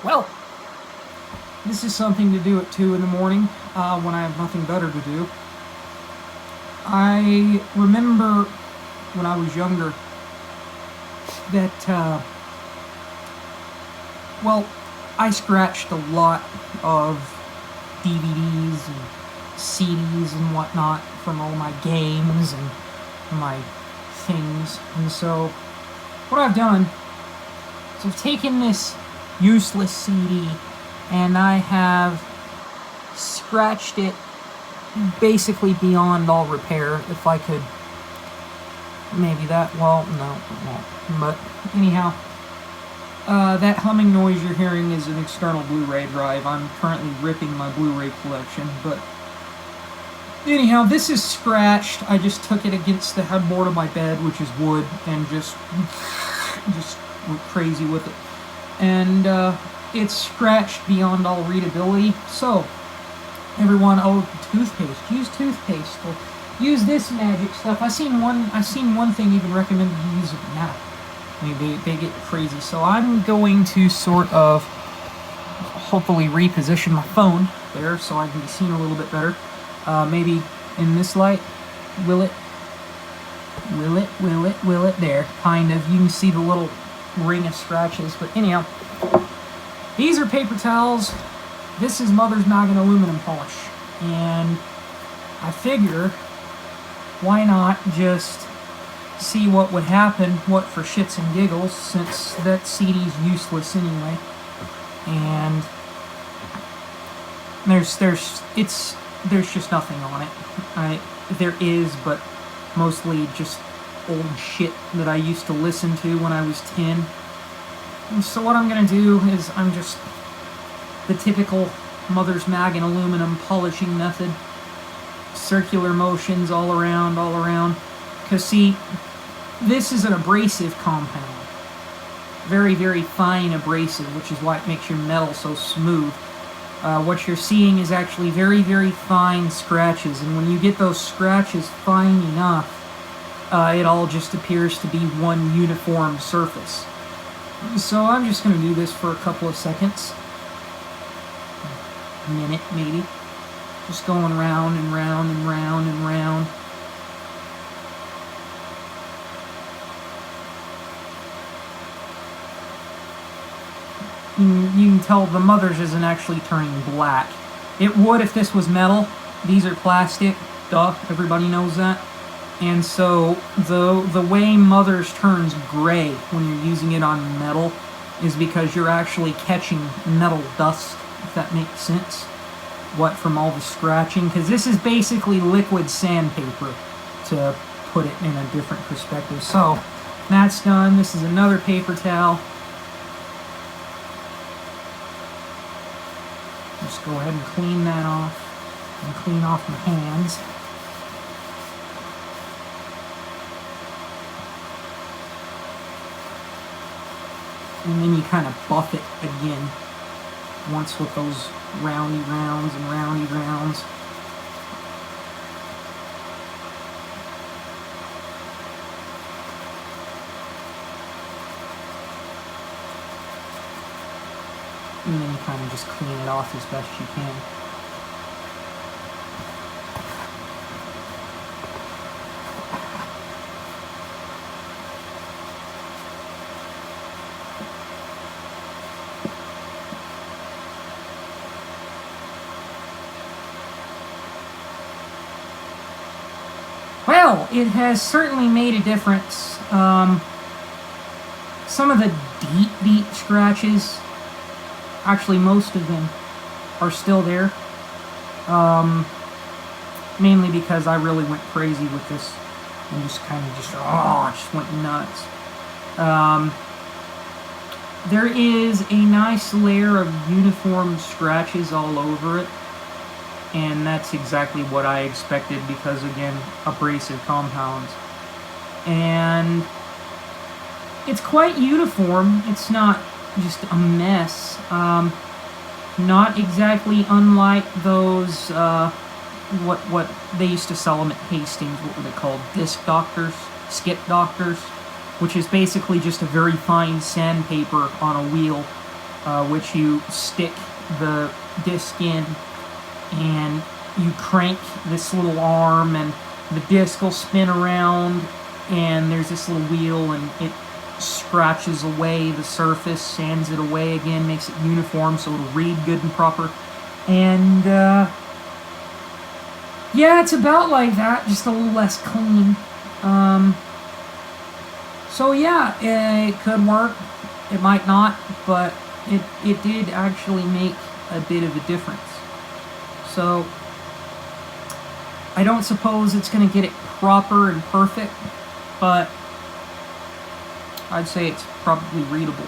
Well, this is something to do at 2 in the morning when I have nothing better to do. I remember when I was younger that, well, I scratched a lot of DVDs and CDs and whatnot from all my games and my things. And so, what I've done is I've taken this useless CD and I have scratched it basically beyond all repair. If I could, maybe that, well, no, it won't. But anyhow, that humming noise you're hearing is an external Blu-ray drive. I'm currently ripping my Blu-ray collection, but anyhow, this is scratched. I just took it against the headboard of my bed, which is wood, and just went crazy with it. And it's scratched beyond all readability. So, everyone, toothpaste. Use toothpaste. Or use this magic stuff. I seen one thing even recommended you use it now. I mean, they get crazy. So I'm going to sort of hopefully reposition my phone there so I can be seen a little bit better. Maybe in this light. Will it? There. Kind of. You can see the little ring of scratches. But anyhow, these are paper towels. This is Mother's Noggin aluminum polish. And I figure, why not just see what would happen, what for shits and giggles, since that CD's useless anyway. And there's just nothing on it. There is, but mostly just old shit that I used to listen to when I was 10. And so what I'm gonna do is I'm just the typical Mother's Noggin aluminum polishing method. Circular motions all around. Because see, this is an abrasive compound. Very, very fine abrasive, which is why it makes your metal so smooth. What you're seeing is actually very, very fine scratches, and when you get those scratches fine enough, it all just appears to be one uniform surface. So I'm just going to do this for a couple of seconds. A minute, maybe. Just going round and round and round and round. You can tell the Mother's isn't actually turning black. It would if this was metal. These are plastic. Duh, everybody knows that. And so the way Mother's turns gray when you're using it on metal is because you're actually catching metal dust, if that makes sense. What, from all the scratching? Because this is basically liquid sandpaper, to put it in a different perspective. So, that's done. This is another paper towel. Just go ahead and clean that off, and clean off my hands. And then you kind of buff it again, once with those roundy rounds and roundy rounds. And then you kind of just clean it off as best you can. Well, it has certainly made a difference. Some of the deep scratches, actually most of them, are still there. Mainly because I really went crazy with this and just went nuts. There is a nice layer of uniform scratches all over it. And that's exactly what I expected because, again, abrasive compounds. And it's quite uniform. It's not just a mess. Not exactly unlike those, what they used to sell them at Hastings. What were they called? Disc doctors? Skip doctors? Which is basically just a very fine sandpaper on a wheel which you stick the disc in, and you crank this little arm, and the disc will spin around, and there's this little wheel, and it scratches away the surface, sands it away again, makes it uniform so it'll read good and proper. And yeah, it's about like that, just a little less clean. So yeah, it could work, it might not, but it did actually make a bit of a difference. So I don't suppose it's going to get it proper and perfect, but I'd say it's probably readable.